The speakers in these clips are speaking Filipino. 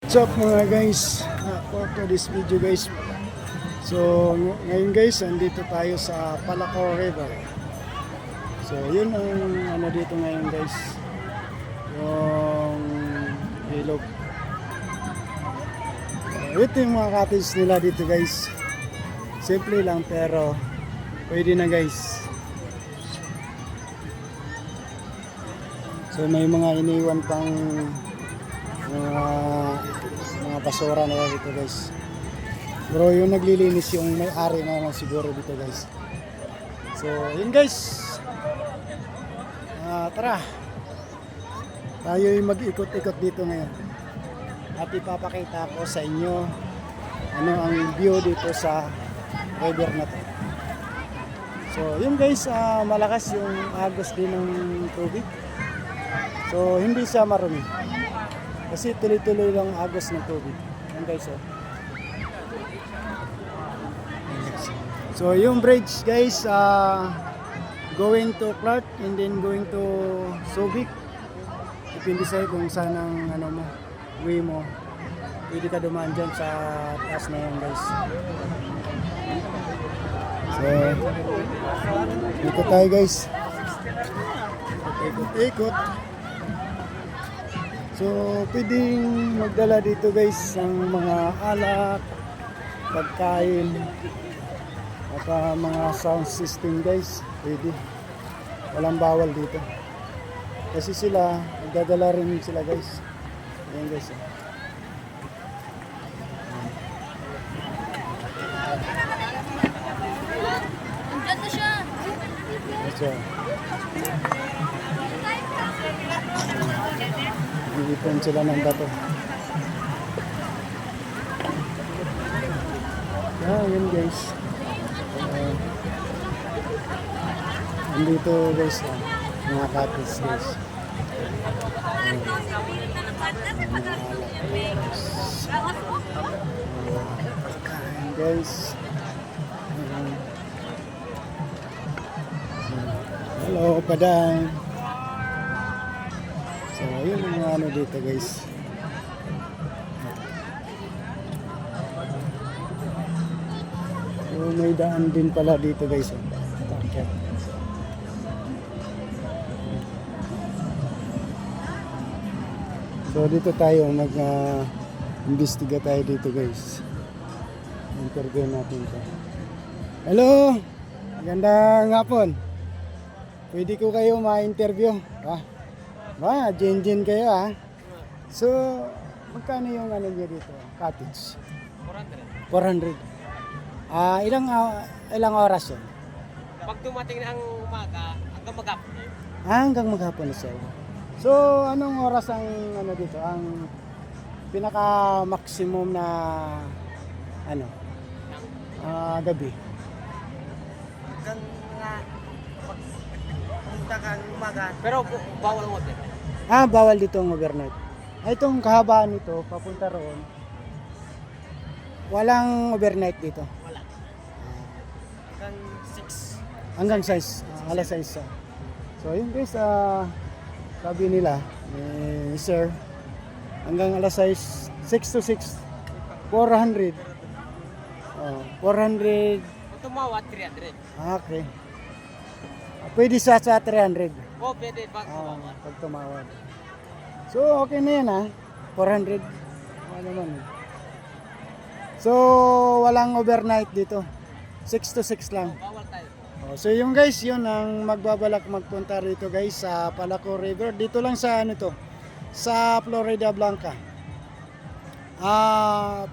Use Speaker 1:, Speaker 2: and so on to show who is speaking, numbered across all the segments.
Speaker 1: What's up mga guys, for this video guys. So ngayon guys, andito tayo sa Palacor River. So yun ang ano dito ngayon guys, yung ilog. Ito yung mga cottage nila dito guys. Simple lang pero pwede na guys. So may mga iniwan pang mga basura na dito guys. Bro, yung naglilinis yung may-ari na siguro dito guys. So yun guys, tara tayo'y mag-ikot-ikot dito ngayon at ipapakita ko sa inyo ano ang view dito sa river na to. So yun guys, malakas yung agos din ng tubig. So hindi siya marumi kasi tuloy-tuloy lang agos ng tubig. Yan guys, oh. So yung bridge guys, going to Clark and then going to Subic. Depende sa'yo kung saan ang ano mo, way mo. Pwede ka dumaan dyan sa taas na yan guys. So dito tayo guys, ikot-ikot. So pwedeng magdala dito guys ng mga alak, pagkain, at mga sound system guys, pwede. Walang bawal dito. Kasi sila, magdadala rin sila guys. Ayan guys.
Speaker 2: Ganda siya.
Speaker 1: Ito. Iipon sila ng bato. Yun guys. Andito guys, mga cottage guys. Pagkain guys. Hello, padang. So, yun yung mga ano dito guys. So, may daan din pala dito guys. Takip. So, dito tayo mag-investiga tayo dito guys. Interview natin ito. Hello! Magandang hapon. Pwede ko kayo ma-interview. Jen kayo ha. So, magkano yung ano niya dito? Cottage? 400. 400. Ilang oras yun?
Speaker 3: Pag dumating na ang umaga, hanggang maghapon.
Speaker 1: Hanggang maghapon na siya. So, anong oras ang ano dito? Ang pinaka-maximum na ano? Gabi.
Speaker 3: Hanggang nga pumunta kang umaga. Pero bawal ang hotel.
Speaker 1: Bawal dito ang overnight. Itong kahabaan nito, papunta roon, walang overnight dito.
Speaker 3: Wala. Hanggang 6.
Speaker 1: Hanggang 6, alas 6. So yun guys, sabi nila, sir, hanggang alas 6, 6 to 6, 400. 400.
Speaker 3: Kung tumawad, 300.
Speaker 1: Okay. Pwede sa 300.
Speaker 3: Pwede pag tumawad.
Speaker 1: Pag tumawad. So okay na yan 400. Ano naman. So walang overnight dito. 6 to 6 lang.
Speaker 3: Bawal tayo.
Speaker 1: So yung guys, yun ang magbabalak magpunta rito guys sa Palacor River. Dito lang sa ano to, sa Florida Blanca.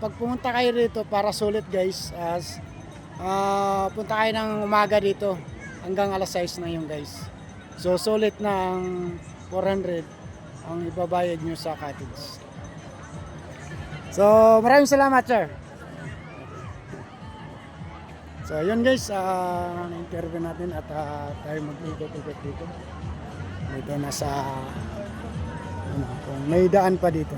Speaker 1: Pag pumunta kayo rito para sulit guys, punta kayo ng umaga dito hanggang alas 6 na yung guys. So sulit na ang 400 ang ibabayad nyo sa cottage. So maraming salamat sir. So yun guys, na-interview natin at tayo mag-ikot-ikot dito. Dito na sa kung may daan pa dito.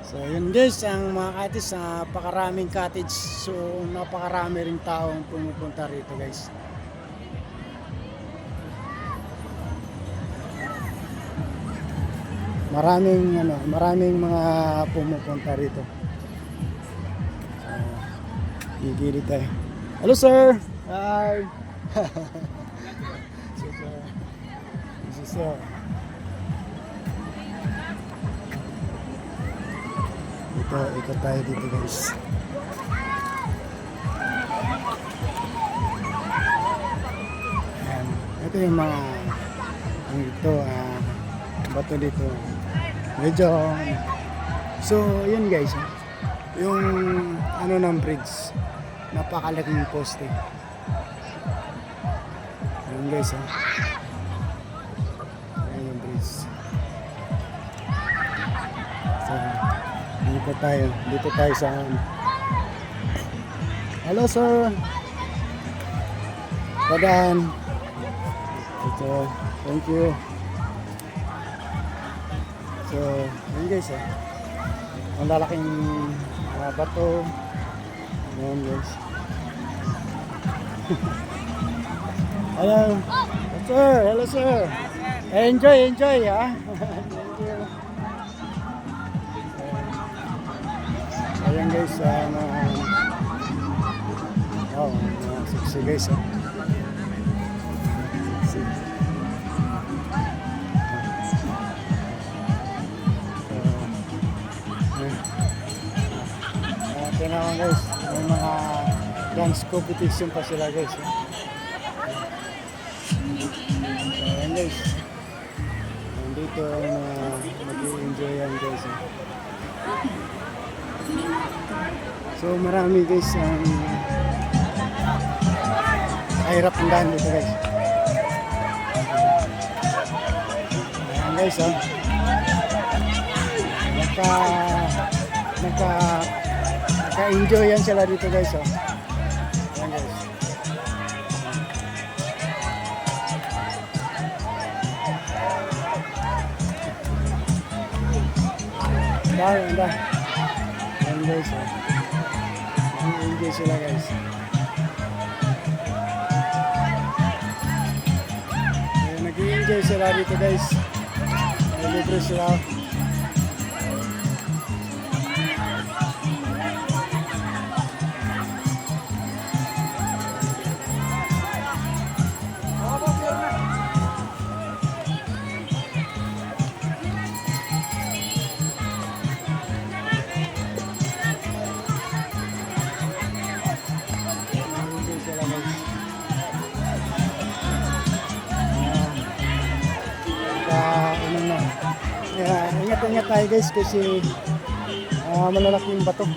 Speaker 1: So yun guys, ang mga cottage, napakaraming cottage. So napakarami ring taong pumupunta rito guys. maraming mga pumupunta rito. Gigilid tayo. Hello sir! Hi! This is sir. Ikot tayo dito guys. Ayan. Ito yung mga bato dito. Medyo so yun guys. Yung ng bridge. Napakalaking poste. Ayan guys. Ayan yung bridge. So, dito tayo sa hello sir. Padaan. Ito, thank you. So, yun guys ang lalaking bato. Ayan guys. Hello. Sir, hello sir. Enjoy ha. Thank you. Ayan guys, sexy guys Tinawan guys, may mga dance competition pa sila guys. Ayan guys, nandito mag-i-enjoy yan guys. So marami guys hirap ang daan dito guys. Ayan guys naka-enjoy yan sila dito guys. Ayan guys. Ayan guys. Enjoy sila guys. Nag-i-enjoy sila dito guys. Libre sila. Ingat tayo guys kasi malalaki yung bato.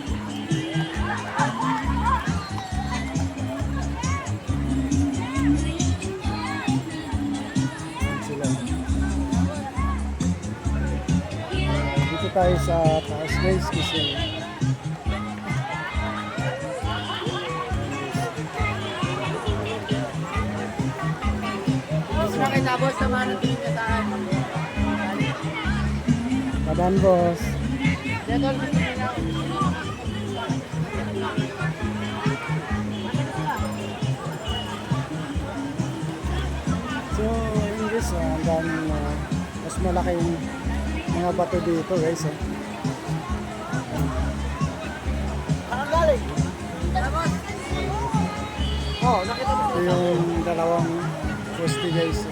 Speaker 1: Dito tayo sa taas guys kasi
Speaker 3: Nakita boss, naman ang tingin ka saan.
Speaker 1: Padaan boss. So, yun guys, ang daming mas malaki yung mga bato dito guys.
Speaker 3: Saan galing? Oh, nakita mo.
Speaker 1: Ito yung dalawang poste guys.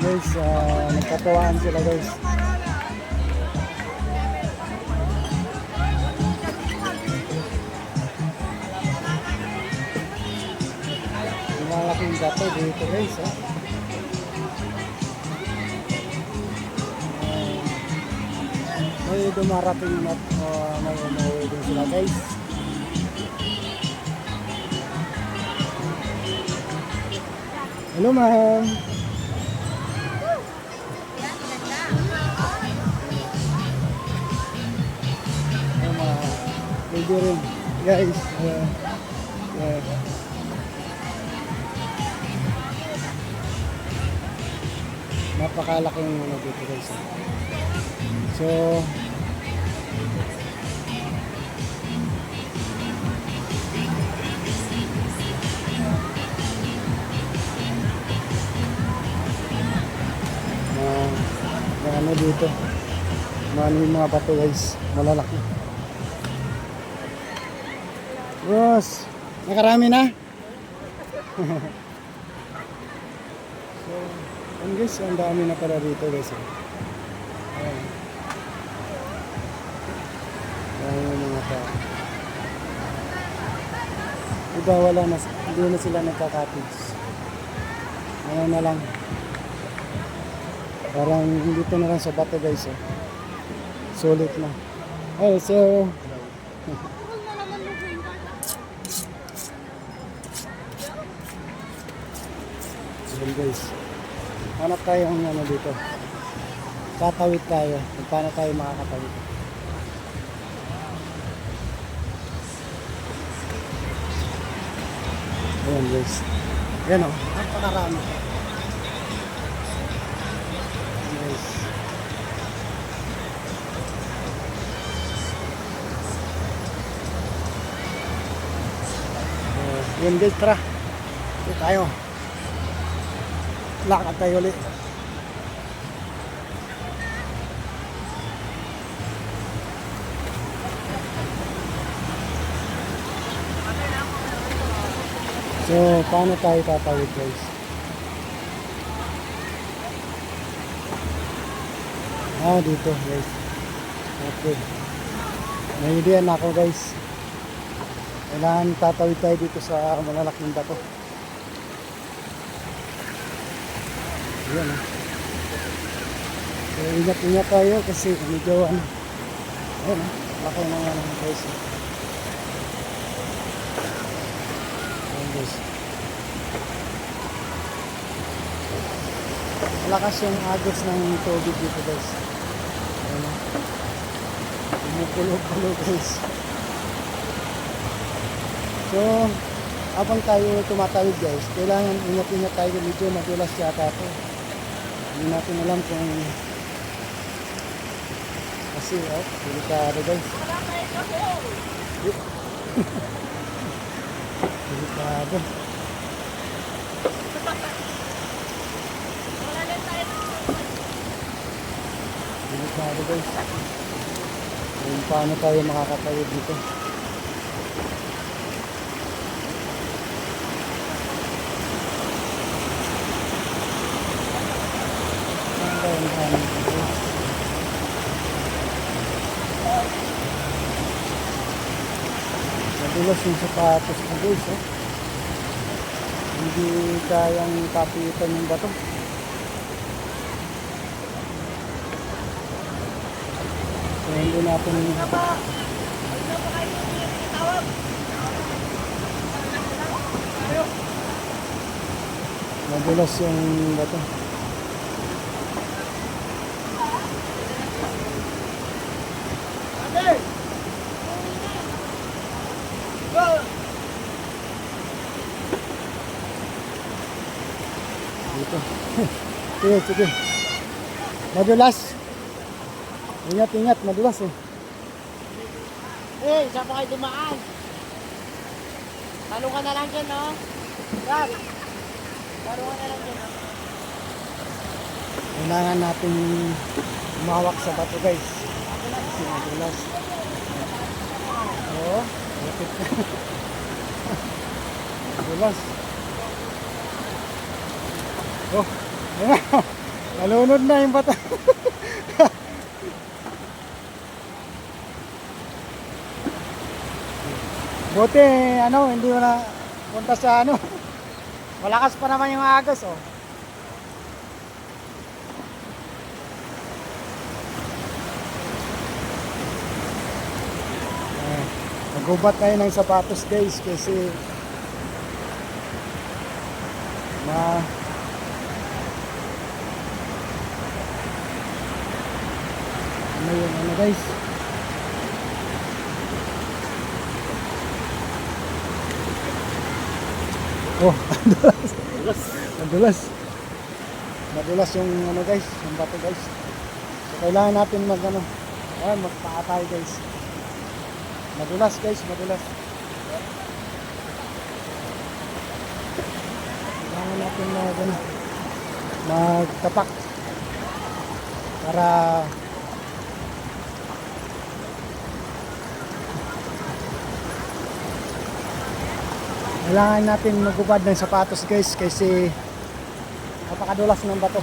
Speaker 1: Guys, nagkatawaan sila guys. Malaking gato dito guys. May dumarating at may umuwi din sila guys. Hello ma'am. pwede rin. Guys, yeah. Napakalaking ano dito guys. So, ano dito, yung mga bato guys, malalaki. Boss, nakarami na? So, and guys, ang dami na pala dito guys. Ayan. Ayan yung mga tao. Iba wala na, hindi na sila nagka-cottage. Ano na lang. Parang dito na lang sa bato guys. Sulit na. Hey, so yun guys. Hanap tayo ng ano dito. Tatawid tayo. Paano tayo makakatawid? Ayan guys. Ayan o. Napakarami. Guys. Yun guys, tara. Ito tayo. Lakad tayo ulit. So, paano tayo tatawid guys? Dito guys. Okay. May idea na ako guys. Kailangan tatawid tayo dito sa malalaking bato. Ayan So, ingat-ingat tayo kasi medyo ano. Ayan laki na nga naman guys. Ayan guys. Malakas yung agos ng tubig dito guys. Ayan Kumukulog-kulog guys. So, habang tayo tumatawid guys, kailangan ingat-ingat tayo, medyo madulas yata ito. Hindi natin alam kung kasi, delikado guys. Delikado. Delikado guys. Kung paano tayo makakatawid dito. Madulas yung sapatos ko guys hindi kayang kapitan yung bato. So hindi natin madulas yung bato. Dito. Sige. Madulas. Ingat, madulas
Speaker 3: Saan po kayo dumaan? Talong ka na lang dyan, no? Rob! Talong ka na lang dyan, no?
Speaker 1: Kailangan natin umawak sa bato guys. Kasi madulas. Lapit na. Madulas. Nalunod na yung bato. Buti, hindi mo na punta sa malakas pa naman yung agos, Nagubat tayo ng sapatos guys kasi guys Oh, madulas. Madulas. Madulas yung ano guys, yung bato guys. So kailangan natin mag ano, magpaatay guys. Madulas guys, madulas. Kailangan natin mag ano, magtapak para kailangan natin magubad ng sapatos guys kasi napakadulas ng bato.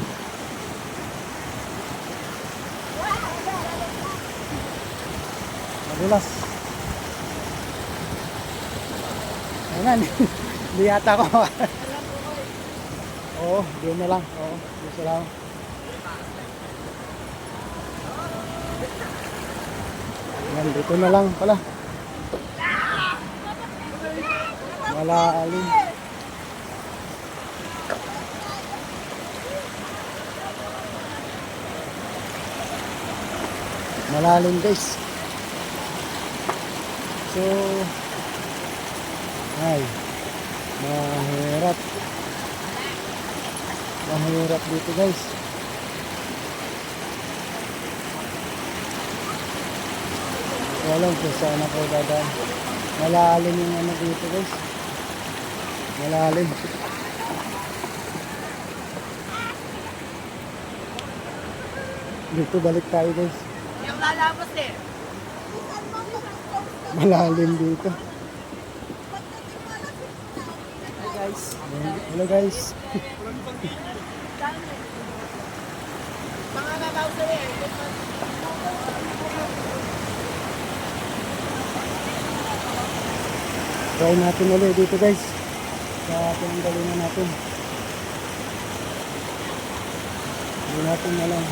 Speaker 1: Madulas. Ayan, hindi yata ako. Oo, doon na lang. Oo, dito lang. Ayan, dito na lang pala. Malalim. Malalim guys. So, ay, mahirap. Mahirap dito guys. Walang kung saan ako dadaan. Malalim yung ano dito guys. Malalim. Dito balik tayo guys.
Speaker 3: Yung lalabas eh.
Speaker 1: Malalim dito.
Speaker 3: Hey guys.
Speaker 1: Hello guys.
Speaker 3: Mga babaw sa eh.
Speaker 1: Try natin ulit dito guys. Sa pinanggalingan natin. Hindi natin alam.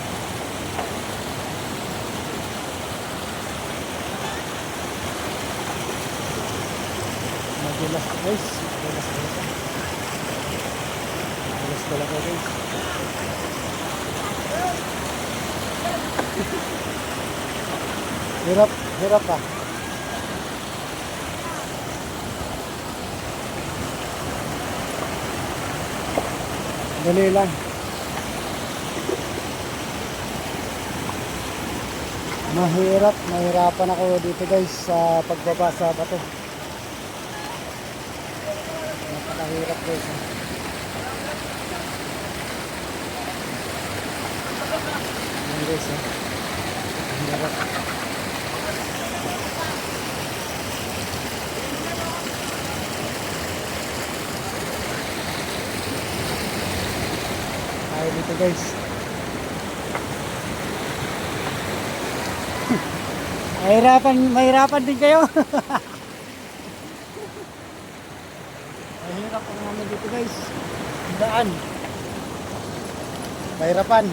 Speaker 1: Madulas guys. Madulas guys. Madulas talaga guys. Hirap. Hirap ah. Dali lang. Mahirapan ako dito guys sa pagbaba sa bato. Napakahirap guys. Ayan guys. Hirap. Tayo dito guys. Mahirapan din kayo. Mahirap ang namin dito guys. Daan. Mahirapan.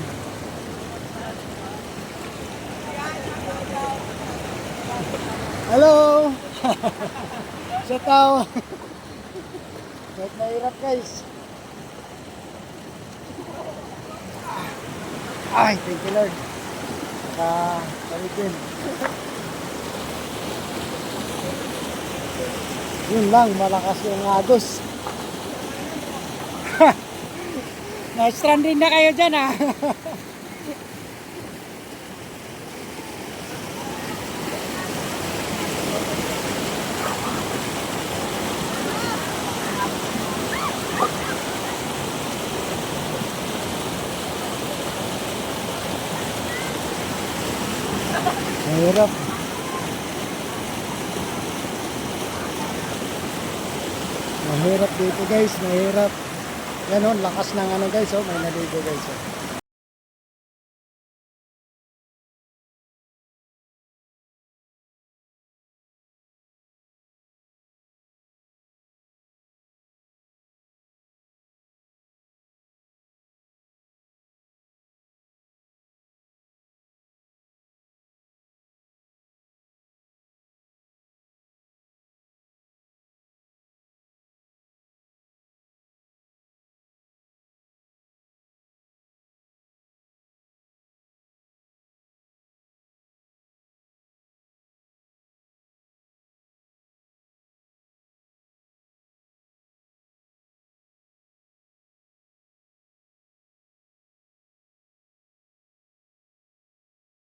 Speaker 1: Hello. Shout out. Mahirap guys. Ay, thank you Lord. Nakakalitin. Yun lang, malakas yung agos. Na-stranded na kayo dyan ah. Mahirap. Mahirap dito guys, mahirap. Yan o, lakas ng ano guys, oh, may naligo guys. Oh.